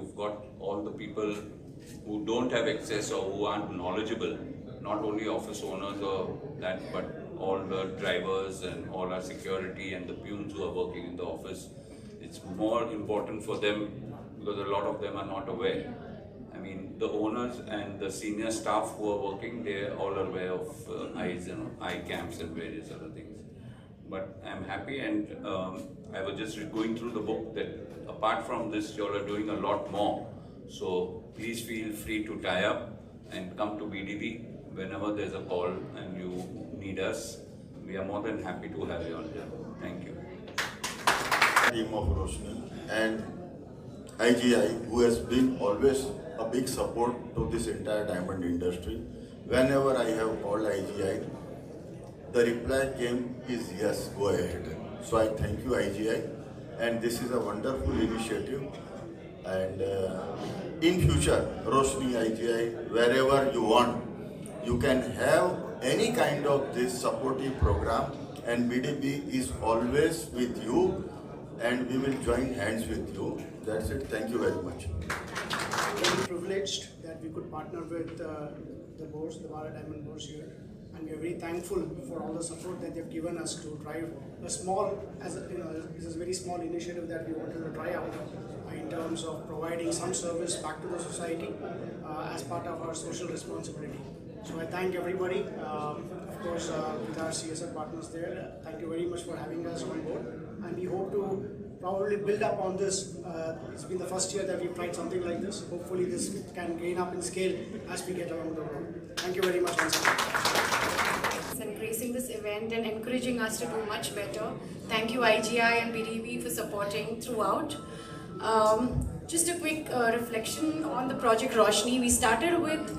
you've got all the people who don't have access or who aren't knowledgeable, not only office owners or that, but all the drivers and all our security and the peons who are working in the office. It's more important for them because a lot of them are not aware. I mean, the owners and the senior staff who are working, they are all aware of eyes and eye camps and various other things. But I'm happy, and I was just going through the book that apart from this, you all are doing a lot more. So please feel free to tie up and come to BDB whenever there's a call and you need us. We are more than happy to have you on here. Thank you. Team of Roshni and IGI, who has been always a big support to this entire diamond industry. Whenever I have called IGI, the reply came is yes, go ahead. So I thank you IGI, and this is a wonderful initiative. And in future, Roshni, IGI, wherever you want, you can have any kind of this supportive program, and BDB is always with you, and we will join hands with you. That's it. Thank you very much. We are privileged that we could partner with the boards, the Bharat Diamond boards here, and we are very thankful for all the support that they've given us to drive a small, this is a very small initiative that we wanted to try out in terms of providing some service back to the society as part of our social responsibility. So I thank everybody, of course, with our CSR partners there. Thank you very much for having us on board, and we hope to probably build up on this. It's been the first year that we've tried something like this. Hopefully this can gain up in scale as we get along the road. Thank you very much once again. And gracing this event and encouraging us to do much better. Thank you IGI and BDB for supporting throughout. Just a quick reflection on the Project Roshni. We started with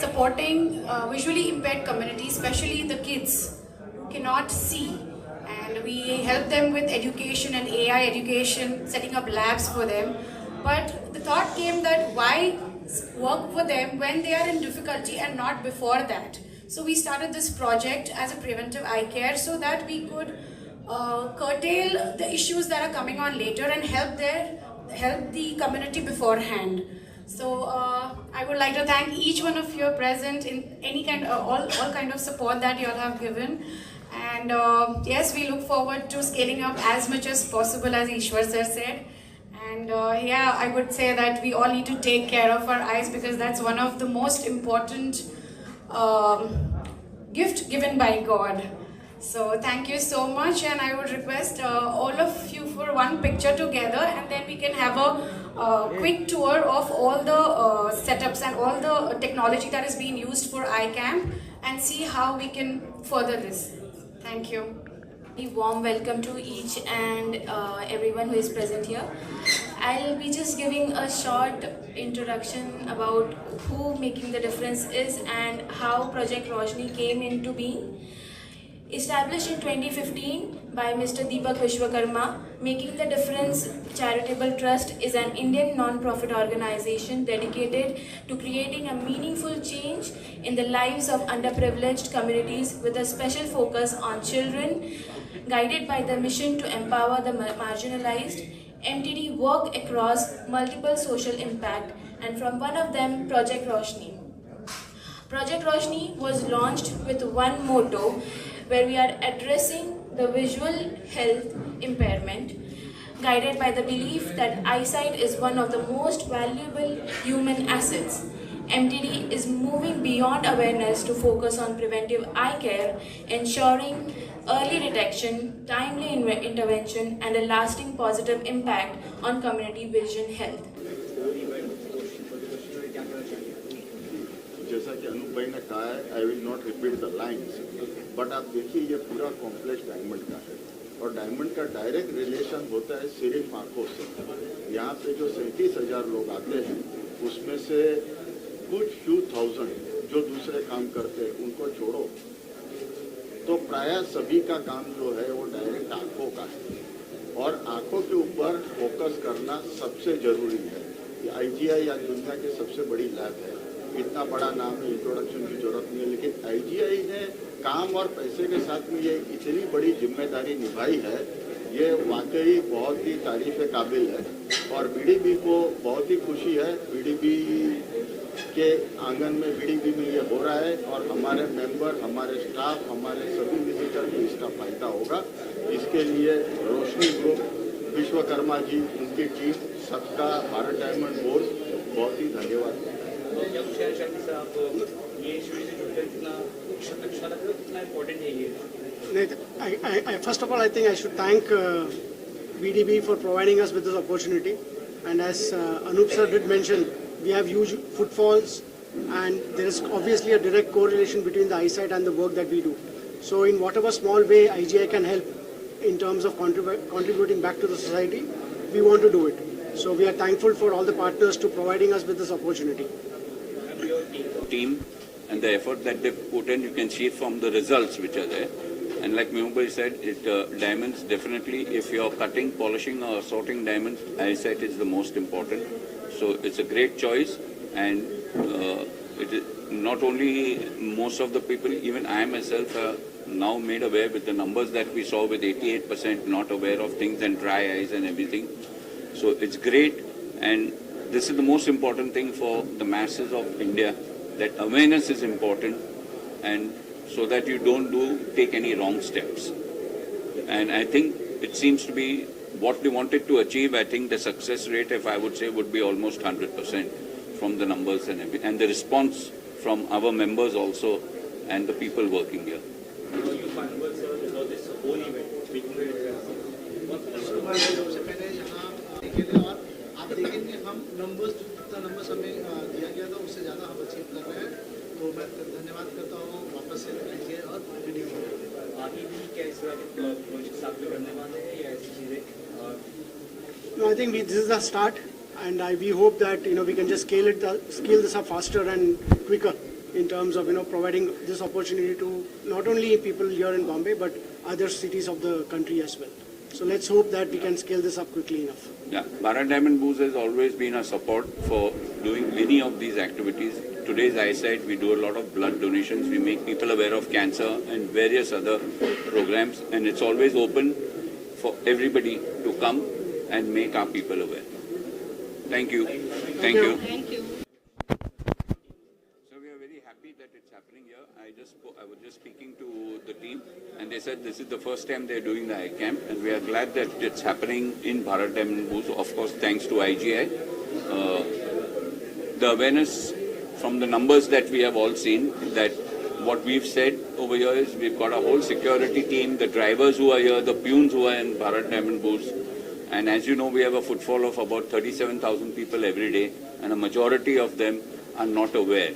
supporting visually impaired communities, especially the kids who cannot see. And we help them with education and AI education, setting up labs for them. But the thought came that why work for them when they are in difficulty and not before that? So we started this project as a preventive eye care so that we could curtail the issues that are coming on later and help the community beforehand. So I would like to thank each one of you present in any kind of all kind of support that you all have given. And yes, we look forward to scaling up as much as possible, as Ishwar sir said. And yeah, I would say that we all need to take care of our eyes because that's one of the most important gift given by God. So thank you so much, and I would request all of you for one picture together, and then we can have a quick tour of all the setups and all the technology that is being used for iCamp and see how we can further this. Thank you. A warm welcome to each and everyone who is present here. I'll be just giving a short introduction about who Making the Difference is and how Project Roshni came into being. Established in 2015 by Mr. Deepak Vishwakarma, Making the Difference Charitable Trust is an Indian non-profit organization dedicated to creating a meaningful change in the lives of underprivileged communities with a special focus on children. Guided by the mission to empower the marginalized, MTD work across multiple social impact, and from one of them, Project Roshni. Project Roshni was launched with one motto, where we are addressing the visual health impairment, guided by the belief that eyesight is one of the most valuable human assets. MTD is moving beyond awareness to focus on preventive eye care, ensuring early detection, timely intervention, and a lasting positive impact on community vision health. जैसा कि अनूप भाई ने कहा है, I will not repeat the lines, but आप देखिए ये पूरा कॉम्प्लेक्स डायमंड का है और डायमंड का डायरेक्ट रिलेशन होता है सिर्फ आंखों से। यहाँ पे जो 37,000 लोग आते हैं उसमें से कुछ फ्यू थाउजेंड जो दूसरे काम करते हैं उनको छोड़ो तो प्रायः सभी का काम जो है वो डायरेक्ट आंखों का है और आंखों के ऊपर फोकस करना सबसे जरूरी है। ये IGI आज दुनिया की सबसे बड़ी लैब है, इतना बड़ा नाम है, इंट्रोडक्शन की जरूरत नहीं है, लेकिन IGI ने काम और पैसे के साथ में ये इतनी बड़ी जिम्मेदारी निभाई है। ये वाकई बहुत ही तारीफ काबिल है और बीडीबी को बहुत ही खुशी है। बीडीबी के आंगन में बीडीबी में ये हो रहा है और हमारे मेंबर, हमारे स्टाफ, हमारे सभी विजिटर को इसका फायदा होगा। इसके लिए रोशनी ग्रुप, विश्वकर्मा जी, उनकी टीम, सबका भारत डायमंड बोर्ड बहुत ही धन्यवाद। First of all, I think I should thank BDB for providing us with this opportunity. And as Anup sir did mention, we have huge footfalls, and there is obviously a direct correlation between the eyesight and the work that we do. So in whatever small way IGI can help in terms of contributing back to the society, we want to do it. So we are thankful for all the partners to providing us with this opportunity. Team and the effort that they put in, you can see it from the results which are there. And like Mumbai said, diamonds definitely, if you're cutting, polishing or sorting diamonds, eyesight is the most important. So it's a great choice, and it is not only most of the people, even I myself are now made aware with the numbers that we saw with 88% not aware of things and dry eyes and everything. So it's great, and this is the most important thing for the masses of India, that awareness is important, and so that you don't take any wrong steps. And I think it seems to be what they wanted to achieve. I think the success rate, if I would say, would be almost 100% from the numbers and everything, and the response from our members also and the people working here. You find words for this whole event, making it सबसे पहले यहाँ देखे थे और आप देखेंगे हम numbers जितना नंबर्स हमें दिया गया था उससे ज़्यादा हम अचीव कर रहे हैं। तो मैं धन्यवाद करता हूँ वापस से आईजीआई और बीडीबी को। आगे भी क्या इस तरह के प्रोजेक्ट्स आप करने वाले हैं या ऐसी चीज़ें? No, I think this is a start, and we hope that we can just scale this up faster and quicker in terms of providing this opportunity to not only people here in Bombay but other cities of the country as well. So let's hope that we can scale this up quickly enough. Yeah, Bharat Diamond Booth has always been a support for doing many of these activities. Today's eyesight, we do a lot of blood donations. We make people aware of cancer and various other programs, and it's always open for everybody to come and make our people aware. Thank you. Thank you. Thank you. So we are very happy that it's happening here. I was just speaking to the team, and they said this is the first time they're doing the eye camp, and we are glad that it's happening in Bharat Diamond Booth. Of course, thanks to IGI. The awareness from the numbers that we have all seen, that what we've said over here is we've got a whole security team, the drivers who are here, the peons who are in Bharat Diamond Booth. And as you know, we have a footfall of about 37,000 people every day, and a majority of them are not aware.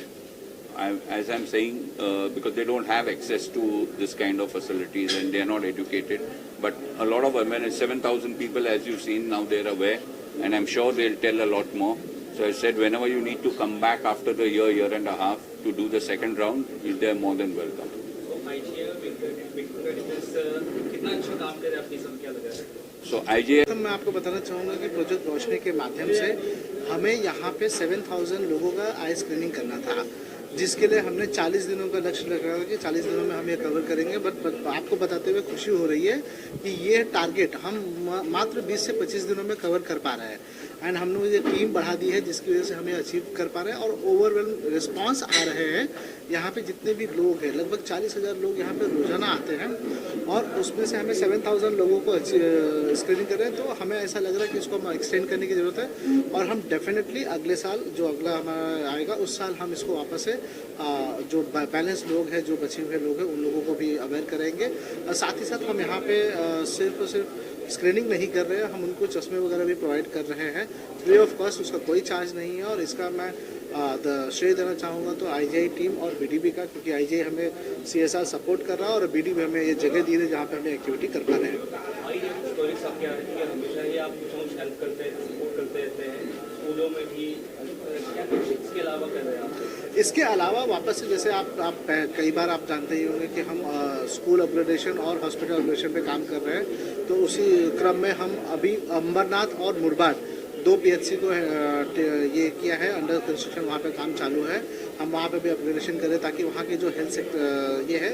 As I'm saying, because they don't have access to this kind of facilities and they are not educated. But a lot of awareness, 7,000 people, as you've seen, now they're aware, and I'm sure they'll tell a lot more. So I said, whenever you need to come back after the year and a half to do the second round, they're more than welcome. So IGI कितना अच्छा काम कर रहा है अपनी सब क्या लगा है? So IGI. मैं आपको बताना चाहूँगा कि प्रोजेक्ट रोशनी के माध्यम से हमें यहाँ पे 7,000 लोगों का आई स्क्रीनिंग करना था, जिसके लिए हमने 40 दिनों का लक्ष्य रखा था कि 40 दिनों में हम ये कवर करेंगे। बट आपको बताते हुए खुशी हो रही है कि ये टारगेट हम मात्र 20 से 25 दिनों में कवर कर पा रहे हैं, एंड हमने ये टीम बढ़ा दी है जिसकी वजह से हमें अचीव कर पा रहे हैं, और ओवरवेलम रिस्पांस आ रहे हैं। यहाँ पे जितने भी लोग हैं, लगभग 40,000 लोग यहाँ पे रोजाना आते हैं, और उसमें से हमें 7,000 लोगों को स्क्रीनिंग कर रहे हैं। तो हमें ऐसा लग रहा है कि इसको हम एक्सटेंड करने की ज़रूरत है, और हम डेफिनेटली अगले साल जो अगला हमारा आएगा उस साल हम इसको वापस से जो बैलेंस लोग हैं, जो बचे हुए लोग हैं, उन लोगों को भी अवेयर करेंगे। साथ ही साथ हम यहाँ पे सिर्फ और सिर्फ स्क्रीनिंग नहीं कर रहे हैं, हम उनको चश्मे वगैरह भी प्रोवाइड कर रहे हैं फ्री ऑफ कॉस्ट, उसका कोई चार्ज नहीं है। और इसका मैं श्रेय देना चाहूँगा तो आईजीआई टीम और बीडीबी का, क्योंकि आईजीआई हमें सीएसआर सपोर्ट कर रहा है और बीडीबी हमें ये जगह दी है जहाँ पे हमें एक्टिविटी कर पा रहे हैं। हमेशा ही आप कुछ हेल्प करते हैं, सपोर्ट करते रहते हैं, स्कूलों में भी, क्या कुछ इसके अलावा कर रहे हैं आप? इसके अलावा वापस से जैसे आप कई बार आप जानते ही होंगे कि हम स्कूल अपग्रेडेशन और हॉस्पिटल अपग्रेडेशन पे काम कर रहे हैं, तो उसी क्रम में हम अभी अंबरनाथ और मुरबाड 2 PHC को ये किया है, अंडर कंस्ट्रक्शन, वहाँ पे काम चालू है। हम वहाँ पे भी अपग्रेडेशन करें ताकि वहाँ की जो हेल्थ सेक्टर ये है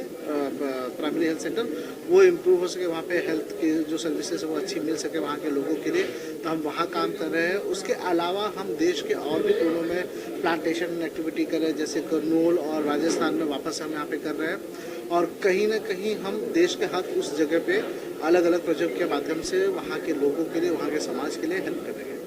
प्राइमरी हेल्थ सेंटर वो इम्प्रूव हो सके, वहाँ पे हेल्थ की जो सर्विसेज है वो अच्छी मिल सके वहाँ के लोगों के लिए, तो हम वहाँ काम कर रहे हैं। उसके अलावा हम देश के और भी कोनों में प्लांटेशन एक्टिविटी कर रहे हैं, जैसे करनूल और राजस्थान में वापस हम यहाँ पे कर रहे हैं। और कहीं ना कहीं हम देश के हर उस जगह पे अलग अलग प्रोजेक्ट के माध्यम से वहाँ के लोगों के लिए, वहाँ के समाज के लिए हेल्प कर रहे हैं।